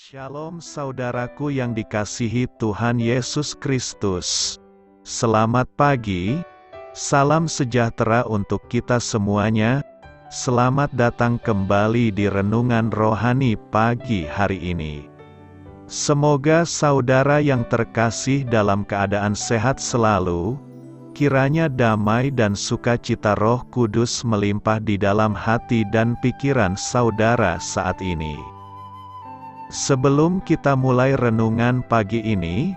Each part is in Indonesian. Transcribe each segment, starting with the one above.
Shalom saudaraku yang dikasihi Tuhan Yesus Kristus. Selamat pagi, salam sejahtera untuk kita semuanya. Selamat datang kembali di Renungan Rohani pagi hari ini. Semoga saudara yang terkasih dalam keadaan sehat selalu. Kiranya damai dan sukacita Roh Kudus melimpah di dalam hati dan pikiran saudara saat ini. Sebelum kita mulai renungan pagi ini,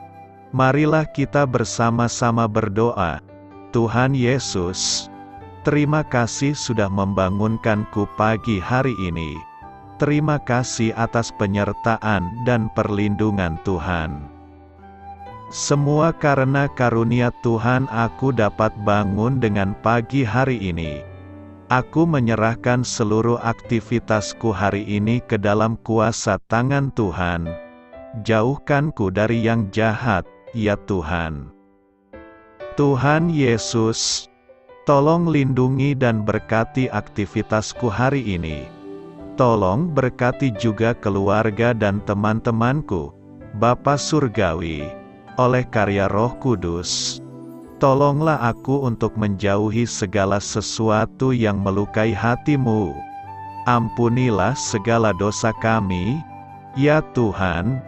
marilah kita bersama-sama berdoa. Tuhan Yesus, terima kasih sudah membangunkanku pagi hari ini. Terima kasih atas penyertaan dan perlindungan Tuhan. Semua karena karunia Tuhan aku dapat bangun dengan pagi hari ini. Aku menyerahkan seluruh aktivitasku hari ini ke dalam kuasa tangan Tuhan. Jauhkanku dari yang jahat, ya Tuhan. Tuhan Yesus, tolong lindungi dan berkati aktivitasku hari ini. Tolong berkati juga keluarga dan teman-temanku, Bapa Surgawi, oleh karya Roh Kudus. Tolonglah aku untuk menjauhi segala sesuatu yang melukai hati-Mu. Ampunilah segala dosa kami, ya Tuhan.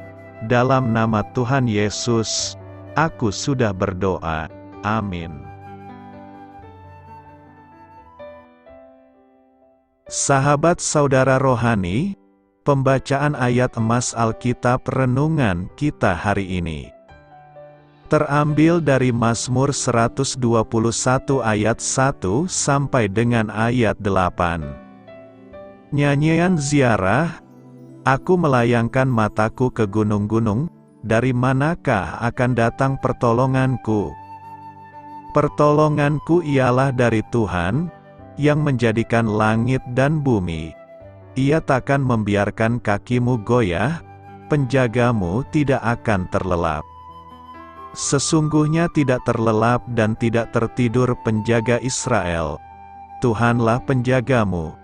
Dalam nama Tuhan Yesus, aku sudah berdoa. Amin. Sahabat saudara rohani, pembacaan ayat emas Alkitab renungan kita hari ini terambil dari Mazmur 121 ayat 1 sampai dengan ayat 8. Nyanyian ziarah, aku melayangkan mataku ke gunung-gunung, dari manakah akan datang pertolonganku? Pertolonganku ialah dari Tuhan, yang menjadikan langit dan bumi. Ia takkan membiarkan kakimu goyah, penjagamu tidak akan terlelap. Sesungguhnya tidak terlelap dan tidak tertidur penjaga Israel. Tuhanlah penjagamu.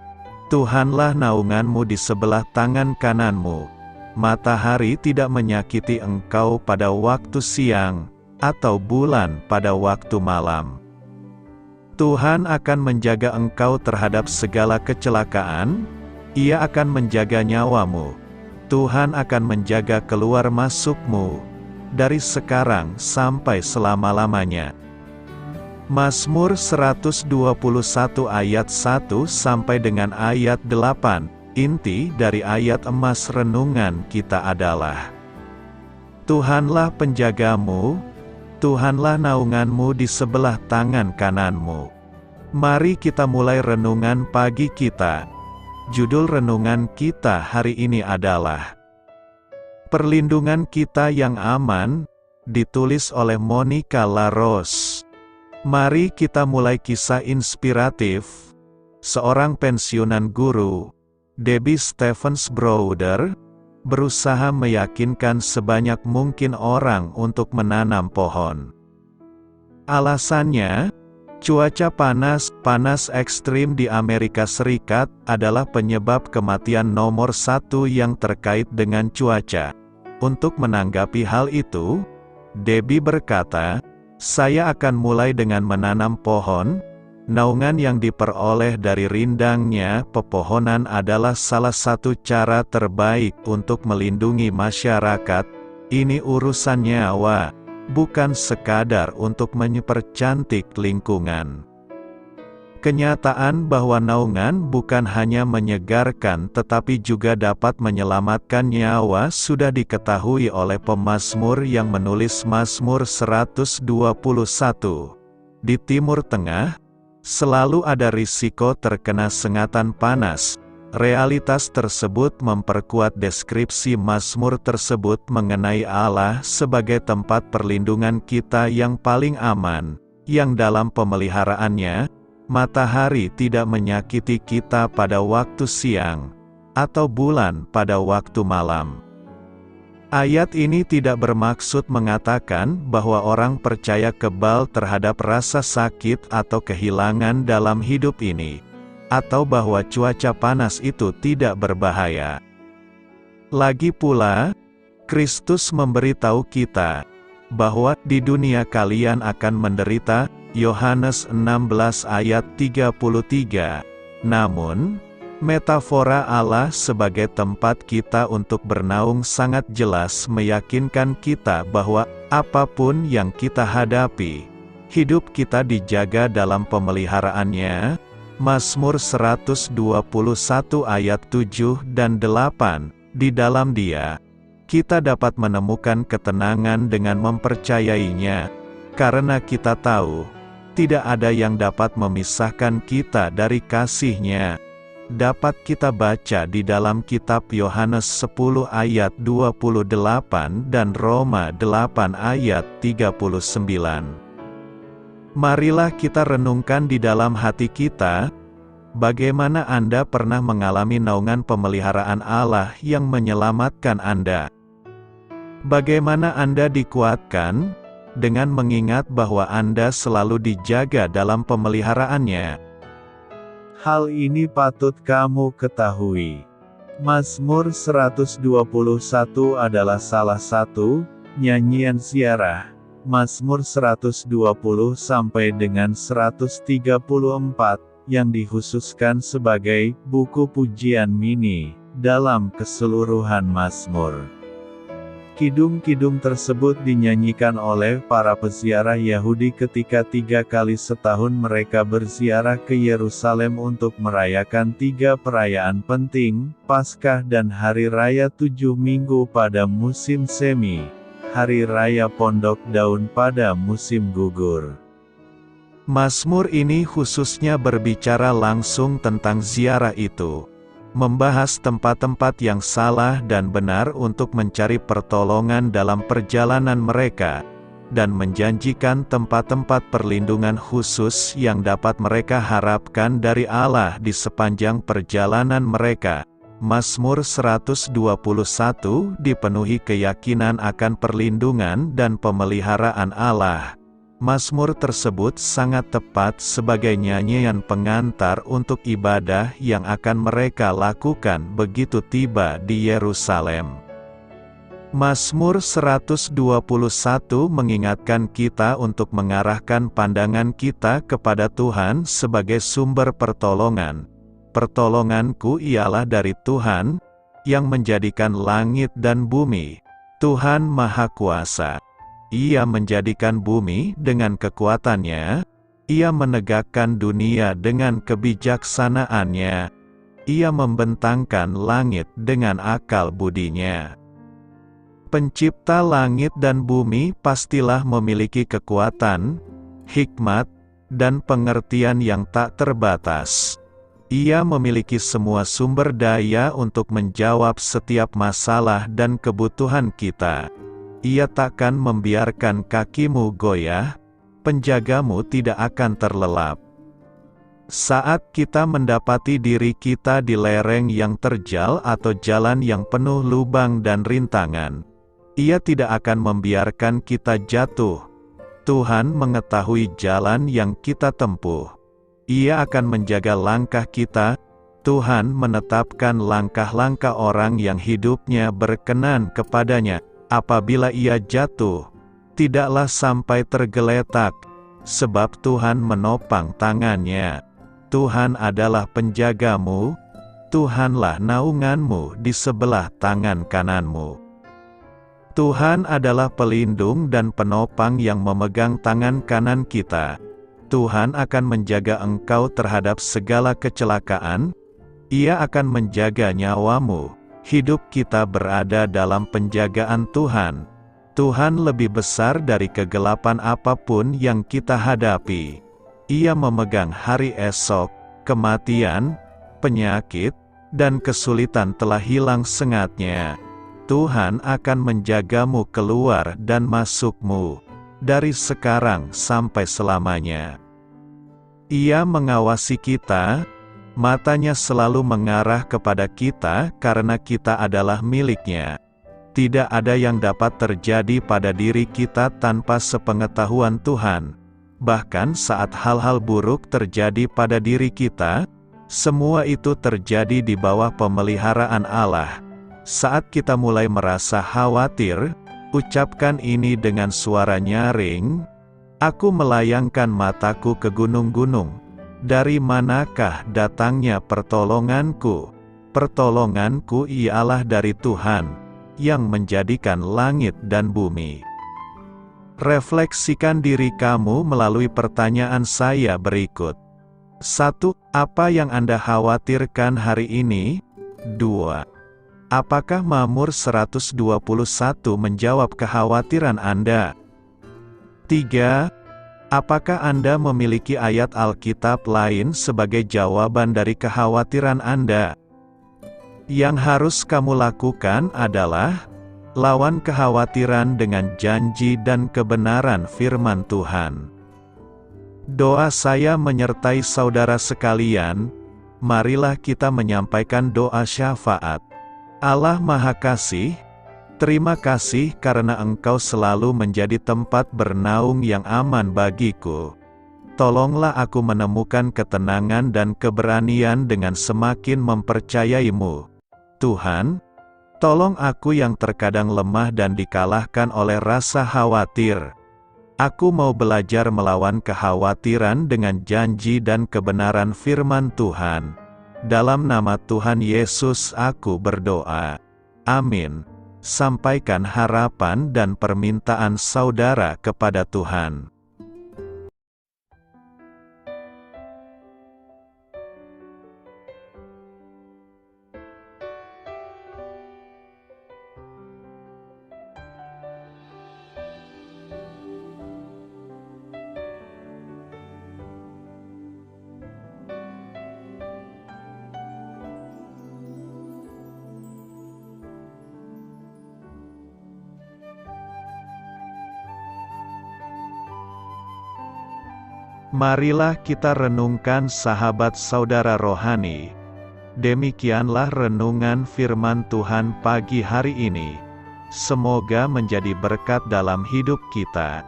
Tuhanlah naunganmu di sebelah tangan kananmu. Matahari tidak menyakiti engkau pada waktu siang, atau bulan pada waktu malam. Tuhan akan menjaga engkau terhadap segala kecelakaan. Ia akan menjaga nyawamu. Tuhan akan menjaga keluar masukmu dari sekarang sampai selama-lamanya. Mazmur 121 ayat 1 sampai dengan ayat 8, inti dari ayat emas renungan kita adalah: Tuhanlah penjagamu, Tuhanlah naunganmu di sebelah tangan kananmu. Mari kita mulai renungan pagi kita. Judul renungan kita hari ini adalah Perlindungan Kita yang Aman, ditulis oleh Monica Laros. Mari kita mulai kisah inspiratif. Seorang pensiunan guru, Debbie Stevens Browder, berusaha meyakinkan sebanyak mungkin orang untuk menanam pohon. Alasannya, cuaca panas ekstrim di Amerika Serikat adalah penyebab kematian nomor 1 yang terkait dengan cuaca. Untuk menanggapi hal itu, Debbie berkata, saya akan mulai dengan menanam pohon. Naungan yang diperoleh dari rindangnya pepohonan adalah salah satu cara terbaik untuk melindungi masyarakat. Ini urusan nyawa, bukan sekadar untuk mempercantik lingkungan. Kenyataan bahwa naungan bukan hanya menyegarkan tetapi juga dapat menyelamatkan nyawa sudah diketahui oleh pemazmur yang menulis Mazmur 121. Di Timur Tengah, selalu ada risiko terkena sengatan panas. Realitas tersebut memperkuat deskripsi Mazmur tersebut mengenai Allah sebagai tempat perlindungan kita yang paling aman, yang dalam pemeliharaannya, matahari tidak menyakiti kita pada waktu siang, atau bulan pada waktu malam. Ayat ini tidak bermaksud mengatakan bahwa orang percaya kebal terhadap rasa sakit atau kehilangan dalam hidup ini, atau bahwa cuaca panas itu tidak berbahaya. Lagi pula, Kristus memberitahu kita bahwa di dunia kalian akan menderita, Yohanes 16 ayat 33. Namun, metafora Allah sebagai tempat kita untuk bernaung sangat jelas meyakinkan kita bahwa apapun yang kita hadapi, hidup kita dijaga dalam pemeliharaannya. Mazmur 121 ayat 7 dan 8, di dalam Dia, kita dapat menemukan ketenangan dengan mempercayainya, karena kita tahu, tidak ada yang dapat memisahkan kita dari kasih-Nya. Dapat kita baca di dalam kitab Yohanes 10 ayat 28 dan Roma 8 ayat 39. Marilah kita renungkan di dalam hati kita, bagaimana Anda pernah mengalami naungan pemeliharaan Allah yang menyelamatkan Anda? Bagaimana Anda dikuatkan dengan mengingat bahwa Anda selalu dijaga dalam pemeliharaannya? Hal ini patut kamu ketahui. Mazmur 121 adalah salah satu nyanyian ziarah. Mazmur 120 sampai dengan 134 yang dikhususkan sebagai buku pujian mini dalam keseluruhan Mazmur. Kidung-kidung tersebut dinyanyikan oleh para peziarah Yahudi ketika 3 kali setahun mereka berziarah ke Yerusalem untuk merayakan 3 perayaan penting, Paskah dan Hari Raya 7 Minggu pada musim semi, Hari Raya Pondok Daun pada musim gugur. Mazmur ini khususnya berbicara langsung tentang ziarah itu, membahas tempat-tempat yang salah dan benar untuk mencari pertolongan dalam perjalanan mereka, dan menjanjikan tempat-tempat perlindungan khusus yang dapat mereka harapkan dari Allah di sepanjang perjalanan mereka. Mazmur 121 dipenuhi keyakinan akan perlindungan dan pemeliharaan Allah. Mazmur tersebut sangat tepat sebagai nyanyian pengantar untuk ibadah yang akan mereka lakukan begitu tiba di Yerusalem. Mazmur 121 mengingatkan kita untuk mengarahkan pandangan kita kepada Tuhan sebagai sumber pertolongan. Pertolonganku ialah dari Tuhan, yang menjadikan langit dan bumi. Tuhan Maha Kuasa. Ia menjadikan bumi dengan kekuatannya, Ia menegakkan dunia dengan kebijaksanaannya, Ia membentangkan langit dengan akal budinya. Pencipta langit dan bumi pastilah memiliki kekuatan, hikmat, dan pengertian yang tak terbatas. Ia memiliki semua sumber daya untuk menjawab setiap masalah dan kebutuhan kita. Ia takkan membiarkan kakimu goyah, penjagamu tidak akan terlelap. Saat kita mendapati diri kita di lereng yang terjal atau jalan yang penuh lubang dan rintangan, Ia tidak akan membiarkan kita jatuh. Tuhan mengetahui jalan yang kita tempuh. Ia akan menjaga langkah kita. Tuhan menetapkan langkah-langkah orang yang hidupnya berkenan kepadanya. Apabila ia jatuh, tidaklah sampai tergeletak, sebab Tuhan menopang tangannya. Tuhan adalah penjagamu, Tuhanlah naunganmu di sebelah tangan kananmu. Tuhan adalah pelindung dan penopang yang memegang tangan kanan kita. Tuhan akan menjaga engkau terhadap segala kecelakaan, Ia akan menjaga nyawamu. Hidup kita berada dalam penjagaan Tuhan. Tuhan lebih besar dari kegelapan apapun yang kita hadapi. Ia memegang hari esok, kematian, penyakit, dan kesulitan telah hilang sengatnya. Tuhan akan menjagamu keluar dan masukmu, dari sekarang sampai selamanya. Ia mengawasi kita. Matanya selalu mengarah kepada kita karena kita adalah milik-Nya. Tidak ada yang dapat terjadi pada diri kita tanpa sepengetahuan Tuhan. Bahkan saat hal-hal buruk terjadi pada diri kita, semua itu terjadi di bawah pemeliharaan Allah. Saat kita mulai merasa khawatir, ucapkan ini dengan suara nyaring, "Aku melayangkan mataku ke gunung-gunung. Dari manakah datangnya pertolonganku? Pertolonganku ialah dari Tuhan, yang menjadikan langit dan bumi." Refleksikan diri kamu melalui pertanyaan saya berikut. 1. Apa yang Anda khawatirkan hari ini? 2. Apakah Mazmur 121 menjawab kekhawatiran Anda? 3. Apakah Anda memiliki ayat Alkitab lain sebagai jawaban dari kekhawatiran Anda? Yang harus kamu lakukan adalah lawan kekhawatiran dengan janji dan kebenaran firman Tuhan. Doa saya menyertai saudara sekalian. Marilah kita menyampaikan doa syafaat. Allah Maha Kasih, terima kasih karena Engkau selalu menjadi tempat bernaung yang aman bagiku. Tolonglah aku menemukan ketenangan dan keberanian dengan semakin mempercayai-Mu. Tuhan, tolong aku yang terkadang lemah dan dikalahkan oleh rasa khawatir. Aku mau belajar melawan kekhawatiran dengan janji dan kebenaran firman Tuhan. Dalam nama Tuhan Yesus aku berdoa. Amin. Sampaikan harapan dan permintaan saudara kepada Tuhan. Marilah kita renungkan sahabat saudara rohani. Demikianlah renungan firman Tuhan pagi hari ini. Semoga menjadi berkat dalam hidup kita.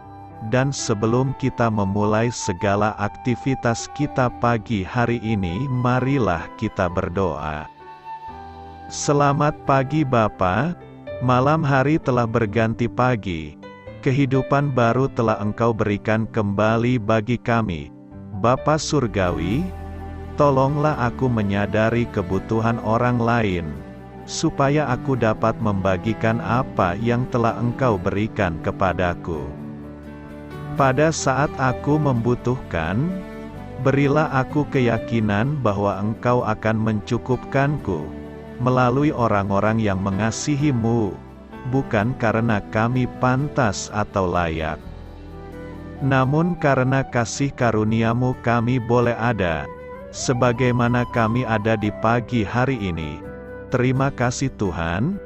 Dan sebelum kita memulai segala aktivitas kita pagi hari ini, marilah kita berdoa. Selamat pagi Bapa, malam hari telah berganti pagi. Kehidupan baru telah Engkau berikan kembali bagi kami. Bapa Surgawi, tolonglah aku menyadari kebutuhan orang lain, supaya aku dapat membagikan apa yang telah Engkau berikan kepadaku. Pada saat aku membutuhkan, berilah aku keyakinan bahwa Engkau akan mencukupkanku, melalui orang-orang yang mengasihi-Mu, bukan karena kami pantas atau layak, namun karena kasih karunia-Mu kami boleh ada, sebagaimana kami ada di pagi hari ini. Terima kasih Tuhan,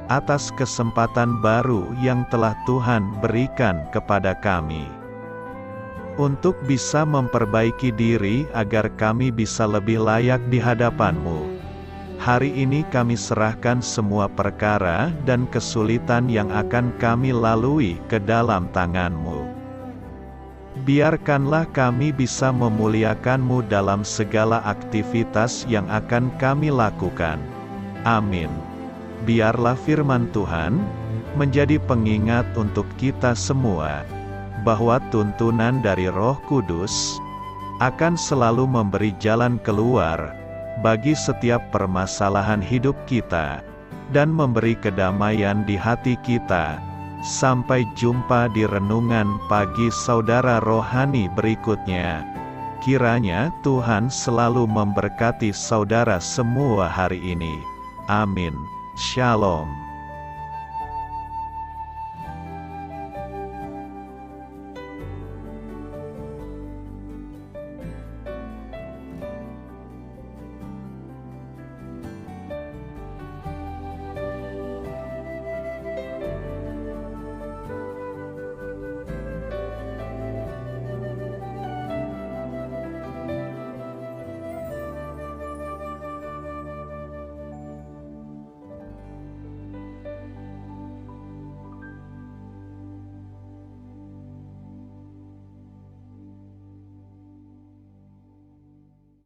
atas kesempatan baru yang telah Tuhan berikan kepada kami, untuk bisa memperbaiki diri agar kami bisa lebih layak di hadapan-Mu. Hari ini kami serahkan semua perkara dan kesulitan yang akan kami lalui ke dalam tangan-Mu. Biarkanlah kami bisa memuliakan-Mu dalam segala aktivitas yang akan kami lakukan. Amin. Biarlah firman Tuhan menjadi pengingat untuk kita semua, bahwa tuntunan dari Roh Kudus akan selalu memberi jalan keluar bagi setiap permasalahan hidup kita, dan memberi kedamaian di hati kita. Sampai jumpa di renungan pagi saudara rohani berikutnya. Kiranya Tuhan selalu memberkati saudara semua hari ini. Amin. Shalom.